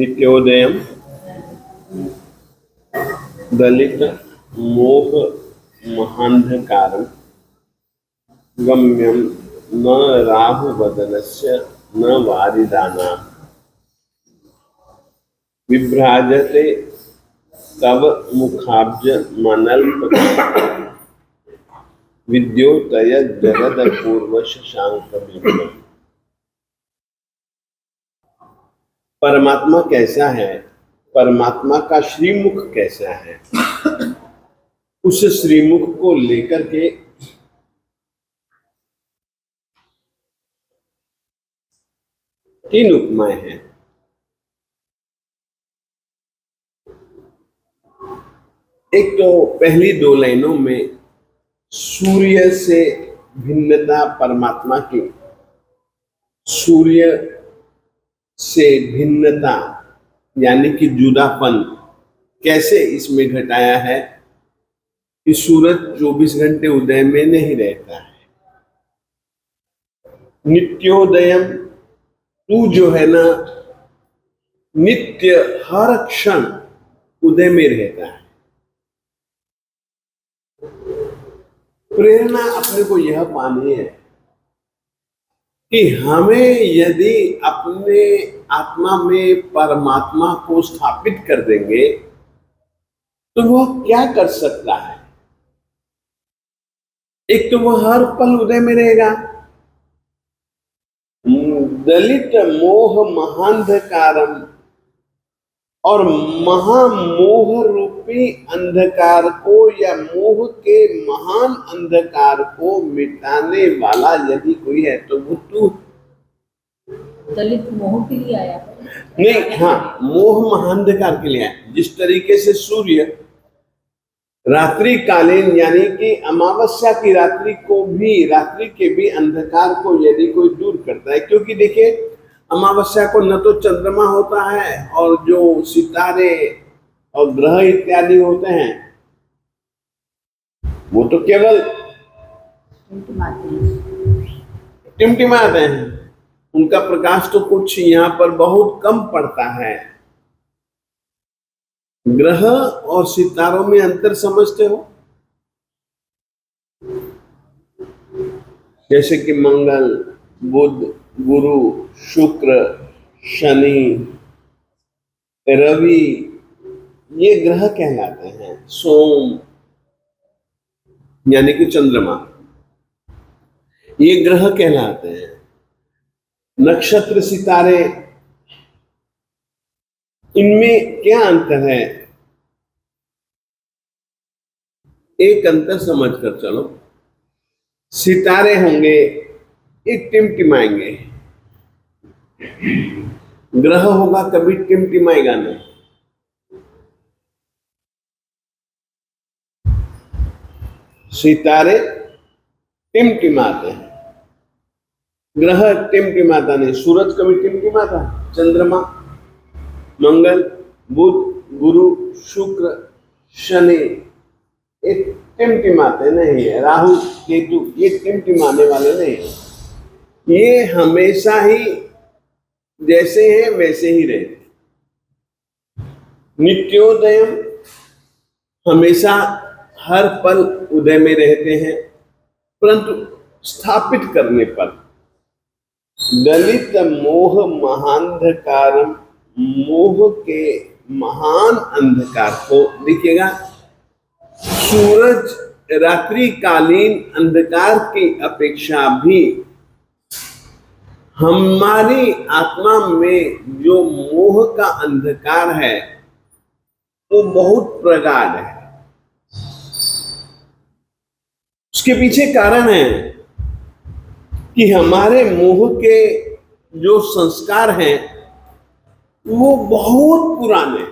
नित्योदयम दलित मोह महांधकारम गम्यम न राहु वदनस्य न वारिदाना विभ्राजते तव मुखाब्ज मनल्प विद्योतय जगद पूर्व शशांक विभ्रम। परमात्मा कैसा है, परमात्मा का श्रीमुख कैसा है, उस श्रीमुख को लेकर के तीन उपमाएं हैं। एक तो पहली दो लाइनों में सूर्य से भिन्नता परमात्मा की, सूर्य से भिन्नता यानी कि जुदापन कैसे इसमें घटाया है कि सूरज 24 घंटे उदय में नहीं रहता है। नित्योदयम, तू जो है ना नित्य हर क्षण उदय में रहता है। प्रेरणा अपने को यह पानी है कि हमें यदि अपने आत्मा में परमात्मा को स्थापित कर देंगे तो वह क्या कर सकता है। एक तो वह हर पल उदय में रहेगा। दलित मोह महांधकारम, और महामोह रूपी अंधकार को या मोह के महान अंधकार को मिटाने वाला यदि कोई है तो वो तू। दलित मोह के लिए आया नहीं, हाँ, मोह महांधकार के लिए आया। जिस तरीके से सूर्य रात्रि कालीन यानी कि अमावस्या की रात्रि को भी, रात्रि के भी अंधकार को यदि कोई दूर करता है, क्योंकि देखिए अमावस्या को न तो चंद्रमा होता है और जो सितारे और ग्रह इत्यादि होते हैं वो तो केवल टिमटिमाते हैं, उनका प्रकाश तो कुछ यहाँ पर बहुत कम पड़ता है। ग्रह और सितारों में अंतर समझते हो? जैसे कि मंगल, बुध, गुरु, शुक्र, शनि, रवि, ये ग्रह कहलाते हैं। सोम यानी कि चंद्रमा, ये ग्रह कहलाते हैं। नक्षत्र, सितारे, इनमें क्या अंतर है? एक अंतर समझ कर चलो। सितारे होंगे एक टिमटिमाएंगे, ग्रह होगा कभी टिमटिमाएगा नहीं। सितारे टिमटिमाते हैं, ग्रह टिमटिमाता नहीं। सूरज कभी टिमटिमाता, चंद्रमा, मंगल, बुध, गुरु, शुक्र, शनि, एक टिमटिमाते नहीं है। राहु, केतु, ये टिमटिमाने वाले नहीं है। ये हमेशा ही जैसे हैं वैसे ही रहते। नित्योदयम, हमेशा हर पल उदय में रहते हैं, परंतु स्थापित करने पर दलित मोह महांधकारम, मोह के महान अंधकार को, देखिएगा सूरज रात्रि कालीन अंधकार की अपेक्षा भी हमारी आत्मा में जो मोह का अंधकार है वो बहुत प्रगाढ़ है। उसके पीछे कारण है कि हमारे मोह के जो संस्कार हैं वो बहुत पुराने,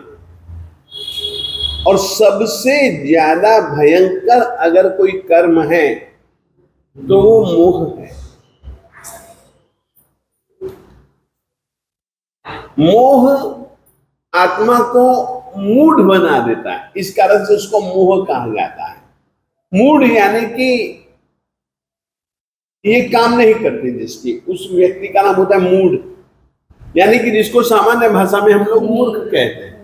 और सबसे ज्यादा भयंकर अगर कोई कर्म है तो वो मोह है। मोह आत्मा को मूढ़ बना देता है, इस कारण से उसको मोह कहा जाता है। मूढ़ यानी कि ये काम नहीं करते जिसकी, उस व्यक्ति का नाम होता है मूढ़। यानी कि जिसको सामान्य भाषा में हम लोग मूर्ख कहते हैं।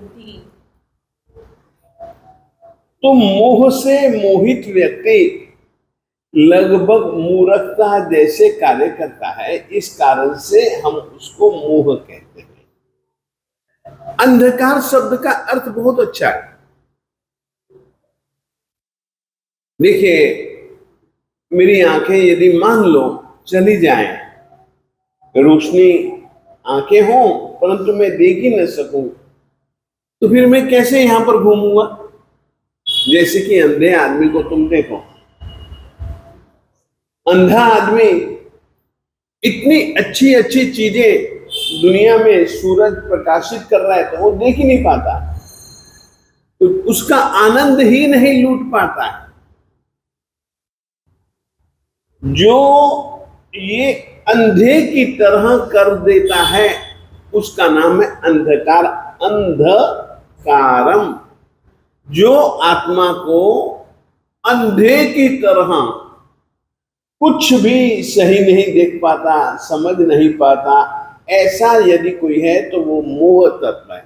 तो मोह से मोहित व्यक्ति लगभग मूर्खता जैसे कार्य करता है, इस कारण से हम उसको मोह कहते हैं। अंधकार शब्द का अर्थ बहुत अच्छा है। देखिए, मेरी आंखें यदि मान लो चली जाएं, रोशनी आंखें हों परंतु मैं देख ही न सकूं, तो फिर मैं कैसे यहां पर घूमूंगा? जैसे कि अंधे आदमी को तुम देखो, अंधा आदमी इतनी अच्छी अच्छी चीजें दुनिया में सूरज प्रकाशित कर रहा है तो वो देख ही नहीं पाता, तो उसका आनंद ही नहीं लूट पाता है। जो ये अंधे की तरह कर देता है उसका नाम है अंधकार, अंधकारम। जो आत्मा को अंधे की तरह कुछ भी सही नहीं देख पाता, समझ नहीं पाता, ऐसा यदि कोई है तो वो मोह तत्व है।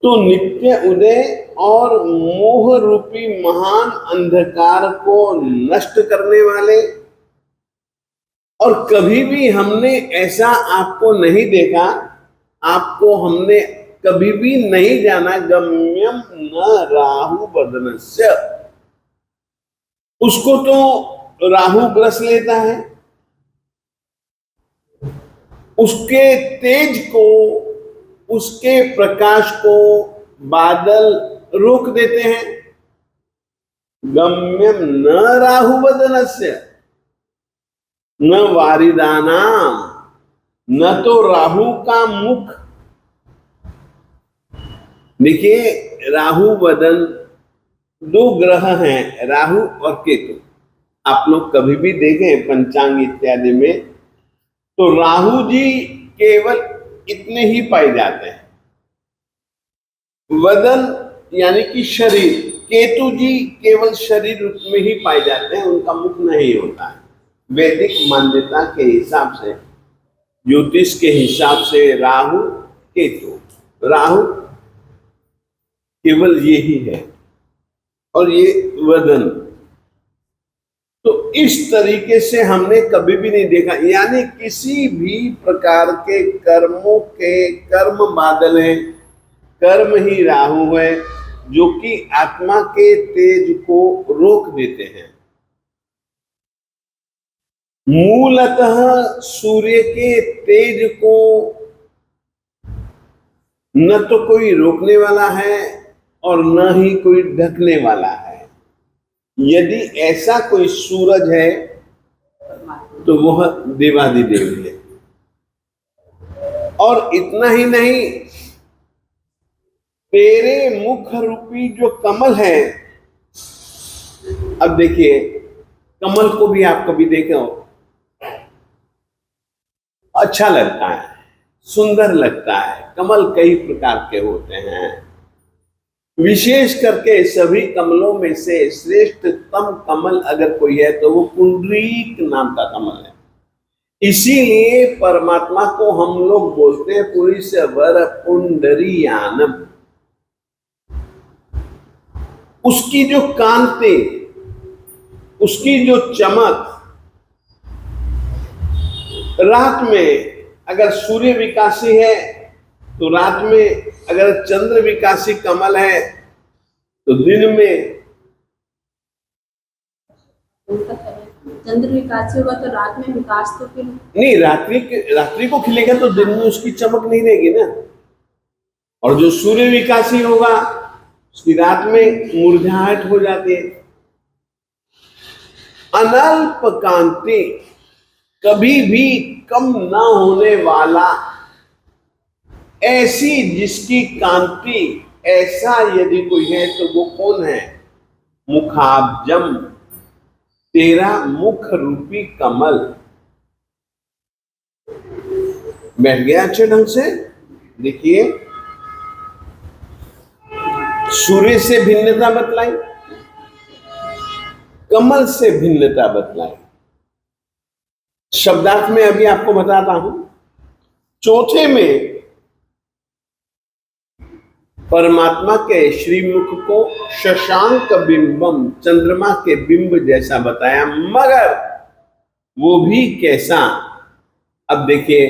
तो नित्य उदय और मोह रूपी महान अंधकार को नष्ट करने वाले, और कभी भी हमने ऐसा आपको नहीं देखा, आपको हमने कभी भी नहीं जाना, गम्यम न राहु बदनस्य, उसको तो राहु ग्रस लेता है, उसके तेज को, उसके प्रकाश को बादल रोक देते हैं। गम्यम न राहु बदनस्य न वारिदाना, न तो राहु का मुख। देखिए, राहु बदन, दो ग्रह हैं, राहु और केतु। आप लोग कभी भी देखें पंचांग इत्यादि में तो राहु जी केवल इतने ही पाए जाते हैं, वदन यानी कि शरीर। केतु जी केवल शरीर रूप में ही पाए जाते हैं, उनका मुख नहीं होता है। वैदिक मान्यता के हिसाब से, ज्योतिष के हिसाब से राहु केतु, राहु केवल ये ही है और ये वदन। तो इस तरीके से हमने कभी भी नहीं देखा, यानी किसी भी प्रकार के कर्मों के कर्म बादल हैं, कर्म ही राहु है जो कि आत्मा के तेज को रोक देते हैं। मूलतः सूर्य के तेज को न तो कोई रोकने वाला है और न ही कोई ढकने वाला है। यदि ऐसा कोई सूरज है तो वह देवाधिदेव है। और इतना ही नहीं, तेरे मुख रूपी जो कमल है, अब देखिए कमल को भी आप कभी देखे हो, अच्छा लगता है, सुंदर लगता है। कमल कई प्रकार के होते हैं, विशेष करके सभी कमलों में से श्रेष्ठतम कमल अगर कोई है तो वो पुंडरीक नाम का कमल है। इसीलिए परमात्मा को हम लोग बोलते हैं पुरुष वर पुंडरीयानम। उसकी जो कांति, उसकी जो चमक, रात में अगर सूर्य विकासी है तो रात में, अगर चंद्र विकासी कमल है तो दिन में। चंद्र विकासी होगा तो रात में विकास तो फिर नहीं, रात्रि को खिलेगा तो दिन में उसकी चमक नहीं रहेगी ना। और जो सूर्य विकासी होगा उसकी रात में मुरझाहट हो जाती है। अनल्प कांति, कभी भी कम ना होने वाला, ऐसी जिसकी कांति, ऐसा यदि कोई है तो वो कौन है? मुखाब्जम, तेरा मुख रूपी कमल। बैठ गया अच्छे ढंग से? देखिए, सूर्य से भिन्नता बतलाई, कमल से भिन्नता बतलाई। शब्दार्थ में अभी आपको बताता हूं। चौथे में परमात्मा के श्रीमुख को शशांक बिंबम, चंद्रमा के बिंब जैसा बताया, मगर वो भी कैसा। अब देखिए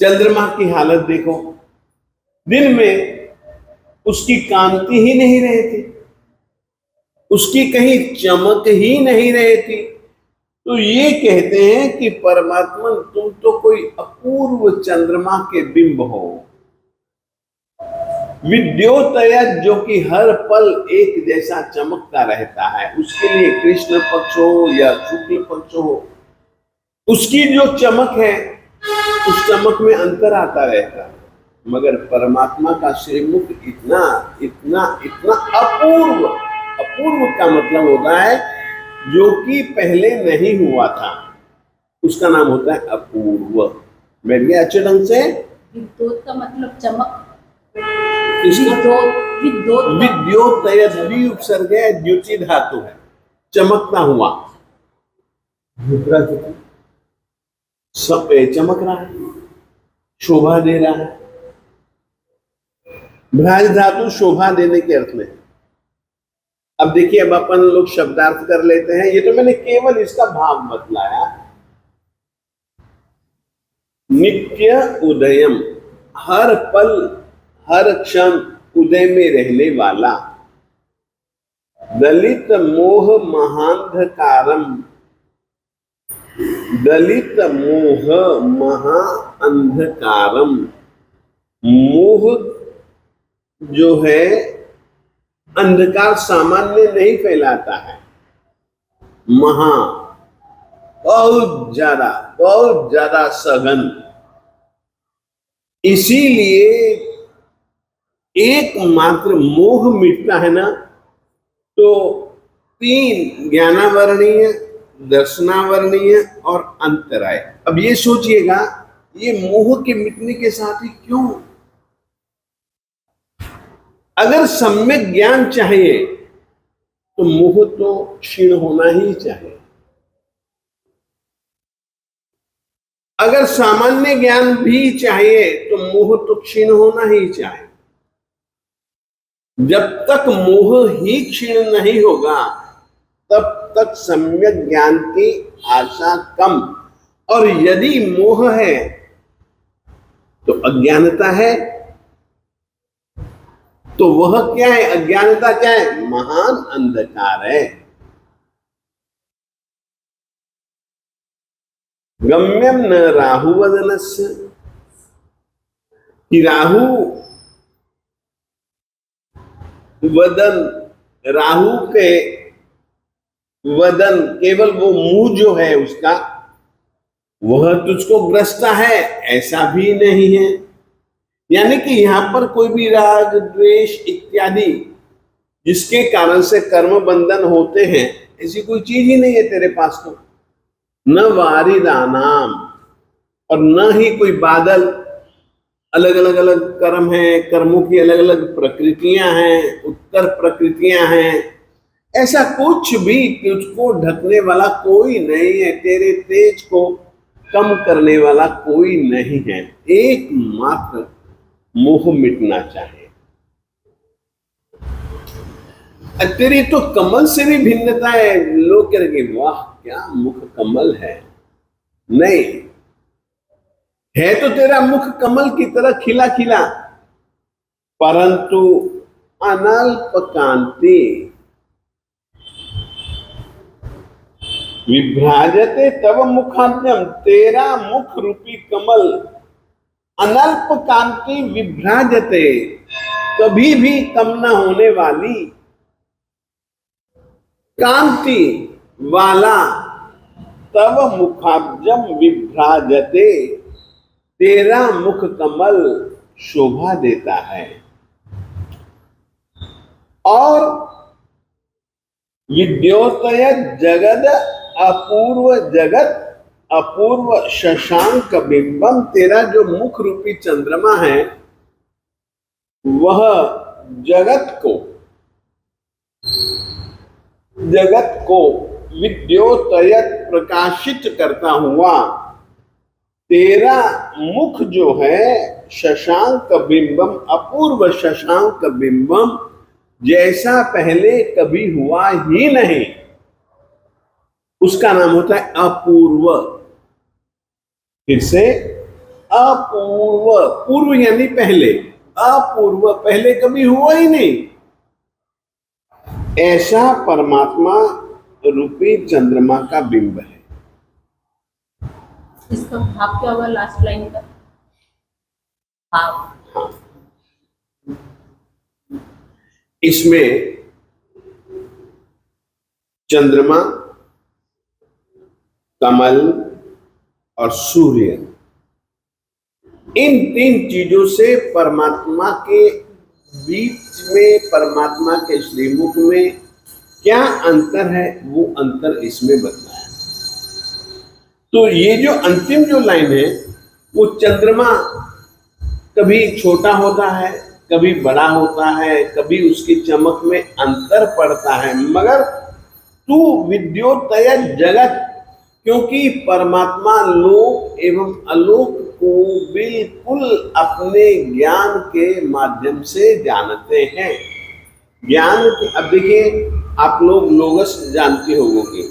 चंद्रमा की हालत देखो, दिन में उसकी कांति ही नहीं रही थी, उसकी कहीं चमक ही नहीं रही थी। तो ये कहते हैं कि परमात्मा तुम तो कोई अपूर्व चंद्रमा के बिंब हो, विद्योतय, जो कि हर पल एक जैसा चमकता रहता है। उसके लिए कृष्ण पक्ष हो या शुक्ल पक्ष हो, उसकी जो चमक है उस चमक में अंतर आता रहता है। मगर परमात्मा का श्रीमुख इतना इतना इतना अपूर्व, अपूर्व का मतलब होता है जो कि पहले नहीं हुआ था, उसका नाम होता है अपूर्व। बैठ गया अच्छे ढंग से। विद्योत का मतलब चमक, इसका विद्योत भी उपसर्ग है, द्युति धातु है, चमकता हुआ, सब चमक रहा है, शोभा दे रहा है। भ्राज धातु शोभा देने के अर्थ में। अब देखिए, अब अपन लोग शब्दार्थ कर लेते हैं। ये तो मैंने केवल इसका भाव बतलाया। नित्य उदयम, हर पल हर क्षण उदय में रहने वाला। दलित मोह महांधकारम, दलित मोह महा अंधकारम। मोह जो है अंधकार सामान्य नहीं फैलाता है, महा बहुत ज्यादा सघन। इसीलिए एकमात्र मोह मिटता है ना, तो तीन, ज्ञानावरणीय, दर्शनावरणीय और अंतराय। अब ये सोचिएगा, ये मोह के मिटने के साथ ही क्यों? अगर सम्यक ज्ञान चाहिए तो मोह तो क्षीण होना ही चाहिए। अगर सामान्य ज्ञान भी चाहिए तो मोह तो क्षीण होना ही चाहिए। जब तक मोह ही क्षीण नहीं होगा तब तक सम्यक ज्ञान की आशा कम। और यदि मोह है तो अज्ञानता है। तो वह क्या है? अज्ञानता क्या है? महान अंधकार है। गम्यम न राहु वदनस्य, कि राहु वदन, राहु के वदन, केवल वो मुंह जो है उसका, वह तुझको ग्रसता है, ऐसा भी नहीं है। यानी कि यहां पर कोई भी राग द्वेष इत्यादि जिसके कारण से कर्म बंधन होते हैं, ऐसी कोई चीज ही नहीं है तेरे पास। तो न वारिदानाम, और न ही कोई बादल। अलग अलग कर्म है, कर्मों की अलग अलग प्रकृतियां हैं, उत्तर प्रकृतियां हैं। ऐसा कुछ भी तुझको ढकने वाला कोई नहीं है, तेरे तेज को कम करने वाला कोई नहीं है। एकमात्र मोह मिटना चाहिए। तेरी तो कमल से भी भिन्नता है। लोग कह रहे वाह क्या मुख कमल है। नहीं है, तो तेरा मुख कमल की तरह खिला खिला, परंतु अनल्प कांति। विभ्राजते तव मुखाद्यम, तेरा मुख रूपी कमल अनल्प कांति विभ्राजते, कभी भी कम न होने वाली कांति वाला। तव मुखाब्जम विभ्राजते, तेरा मुख कमल शोभा देता है। और विद्योतय जगद अपूर्व, जगत अपूर्व शशांक बिंबम, तेरा जो मुख रूपी चंद्रमा है वह जगत को विद्योतयत प्रकाशित करता हुआ तेरा मुख जो है शशांक बिंबम, अपूर्व शशांक बिंबम, जैसा पहले कभी हुआ ही नहीं, उसका नाम होता है अपूर्व। फिर से अपूर्व, पूर्व यानी पहले, अपूर्व पहले कभी हुआ ही नहीं, ऐसा परमात्मा रूपी चंद्रमा का बिंब है। इसका भाव क्या होगा लास्ट लाइन का? भाव। हाँ, इसमें चंद्रमा, कमल और सूर्य, इन तीन चीजों से परमात्मा के बीच में, परमात्मा के श्रीमुख में क्या अंतर है, वो अंतर इसमें बताया। तो ये जो अंतिम जो लाइन है, वो चंद्रमा कभी छोटा होता है, कभी बड़ा होता है, कभी उसकी चमक में अंतर पड़ता है, मगर तू विद्योतय जगत, क्योंकि परमात्मा लोक एवं अलोक को बिल्कुल अपने ज्ञान के माध्यम से जानते हैं। ज्ञान, अब देखिए आप लोग लोगस जानते होंगे,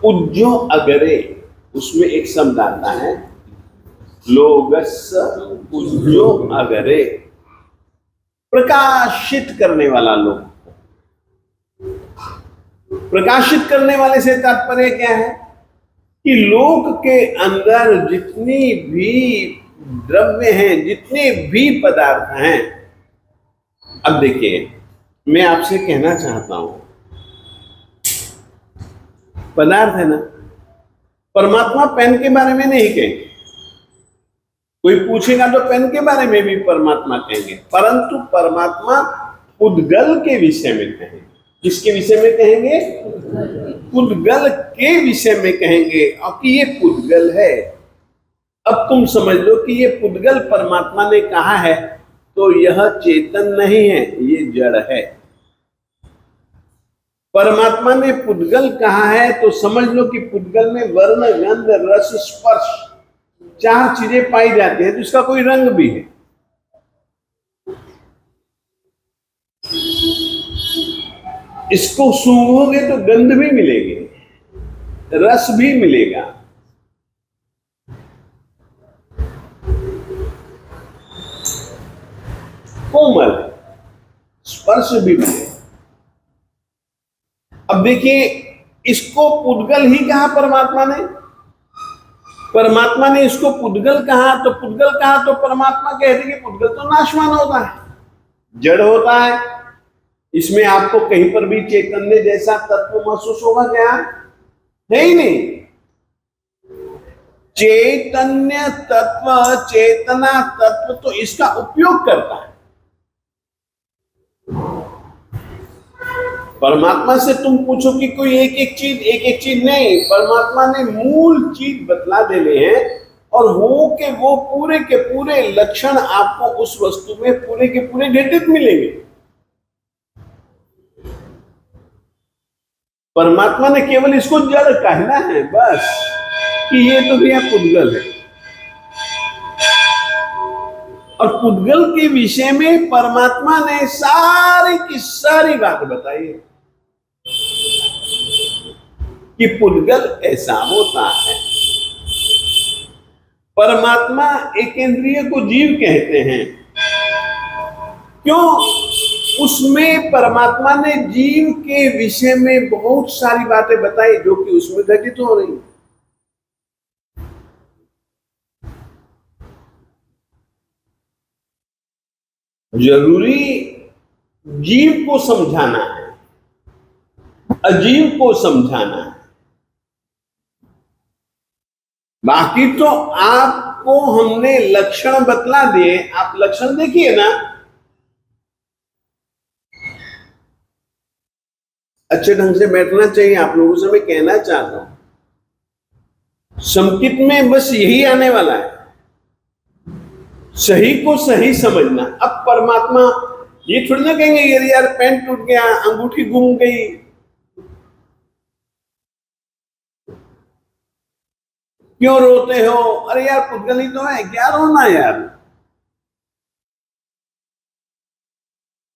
उज्जो अगरे, उसमें एक शब्द आता है लोगस उज्जो अगरे, प्रकाशित करने वाला लोग। प्रकाशित करने वाले से तात्पर्य क्या है कि लोक के अंदर जितनी भी द्रव्य हैं, जितने भी पदार्थ हैं, अब देखिए मैं आपसे कहना चाहता हूं, पदार्थ है ना, परमात्मा पेन के बारे में नहीं कहेंगे, कोई पूछेगा तो पेन के बारे में भी परमात्मा कहेंगे, परंतु परमात्मा पुद्गल के विषय में कहेंगे। किसके विषय में कहेंगे? पुद्गल के विषय में कहेंगे, और कि ये पुद्गल है। अब तुम समझ लो कि ये पुद्गल परमात्मा ने कहा है, तो यह चेतन नहीं है, ये जड़ है। परमात्मा ने पुद्गल कहा है तो समझ लो कि पुद्गल में वर्ण, गंध, रस, स्पर्श, चार चीजें पाई जाती है, तो इसका कोई रंग भी है। इसको सूंघोगे तो गंध भी मिलेगी, रस भी मिलेगा, कोमल स्पर्श भी मिलेगा। अब देखिए, इसको पुद्गल ही कहा परमात्मा ने, परमात्मा ने इसको पुद्गल कहा, तो पुद्गल कहा तो परमात्मा कहते कि पुद्गल तो नाशवान होता है, जड़ होता है, इसमें आपको कहीं पर भी चैतन्य जैसा तत्व महसूस होगा क्या? है ही नहीं। चैतन्य तत्व, चेतना तत्व तो इसका उपयोग करता है। परमात्मा से तुम पूछो कि कोई एक एक चीज नहीं, परमात्मा ने मूल चीज बतला देने हैं, और वो के वो पूरे के पूरे लक्षण आपको उस वस्तु में पूरे के पूरे घटित मिलेंगे। परमात्मा ने केवल इसको जड़ कहना है बस, कि ये तो भैया पुद्गल है। और पुद्गल के विषय में परमात्मा ने सारी की सारी बात बताई कि पुद्गल ऐसा होता है। परमात्मा एक इंद्रिय को जीव कहते हैं, क्यों? उसमें परमात्मा ने जीव के विषय में बहुत सारी बातें बताई जो कि उसमें घटित हो रही। जरूरी जीव को समझाना है, अजीव को समझाना है। बाकी तो आपको हमने लक्षण बतला दिए, आप लक्षण देखिए ना, अच्छे ढंग से बैठना चाहिए। आप लोगों से मैं कहना चाहता हूं, संकित में बस यही आने वाला है, सही को सही समझना। अब परमात्मा ये थोड़ी ना कहेंगे यार पेन टूट गया, अंगूठी गुम गई, क्यों रोते हो? अरे यार पुद्गल तो है, क्या रोना यार?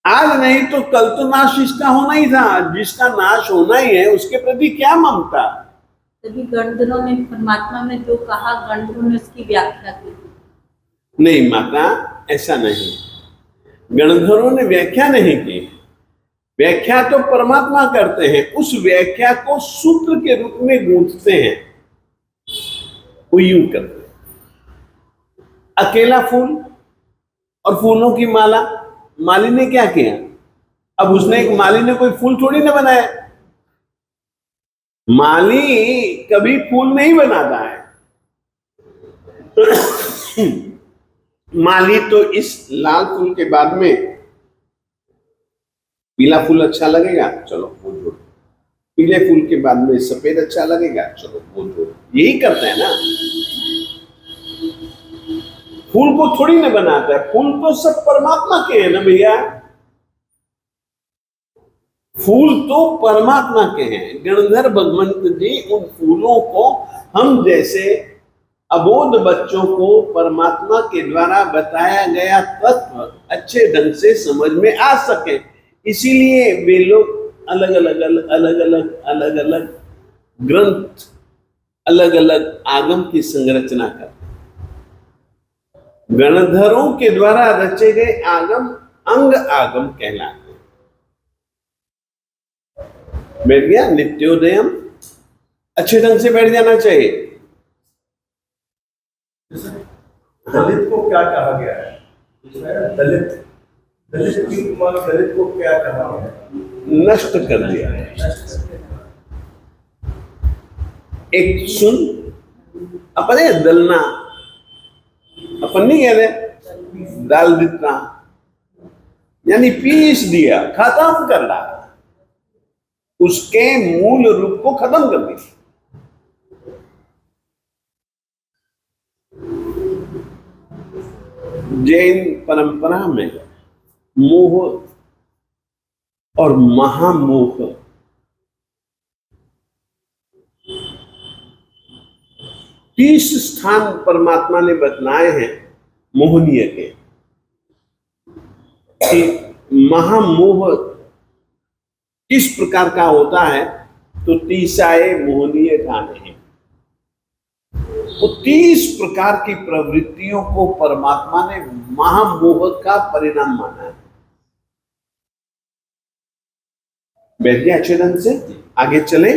आज नहीं तो कल तो नाश इसका होना ही था। जिसका नाश होना ही है उसके प्रति क्या ममता? तभी गणधरों ने परमात्मा ने जो कहा, गणधरों ने उसकी व्याख्या की। नहीं माता, ऐसा नहीं। गणधरों ने व्याख्या नहीं की। व्याख्या तो परमात्मा करते हैं। उस व्याख्या को सूत्र के रूप में गूंथते हैं। वो यूं करते हैं, अकेला फूल और फूलों की माला। माली ने क्या किया? अब उसने एक माली ने कोई फूल थोड़ी ना बनाया। माली कभी फूल नहीं बनाता है। माली तो इस लाल फूल के बाद में पीला फूल अच्छा लगेगा, चलो वो जोड़। पीले फूल के बाद में सफेद अच्छा लगेगा, चलो वो जोड़। यही करते हैं ना। फूल को थोड़ी ना बनाता है। फूल तो सब परमात्मा के हैं ना भैया। फूल तो परमात्मा के हैं। गणधर भगवंत जी उन फूलों को हम जैसे अबोध बच्चों को परमात्मा के द्वारा बताया गया तत्व अच्छे ढंग से समझ में आ सके, इसीलिए वे लोग अलग अलग ग्रंथ, अलग अलग आगम की संरचना करते। गणधरों के द्वारा रचे गए आगम अंग आगम कहलाते हैं। बैठ गया? नित्योदयम अच्छे ढंग से बैठ जाना चाहिए। दलित को क्या कहा गया है इसमें? दलित दलित की उपमा में दलित को क्या कहा गया है? नष्ट कर दिया। एक सुन, अपने दलना, अपन नहीं कह रहे डाल देता, यानी पीस दिया, खत्म कर डाला, उसके मूल रूप को खत्म कर दिया। जैन परंपरा में मोह और महामोह 30 स्थान परमात्मा ने बतलाए हैं मोहनीय के, कि महामोह किस प्रकार का होता है। तो 30 मोहनीय ठाने हैं। तो 30 प्रकार की प्रवृत्तियों को परमात्मा ने महामोह का परिणाम माना है। बैठ गया अच्छे ढंग से? आगे चले।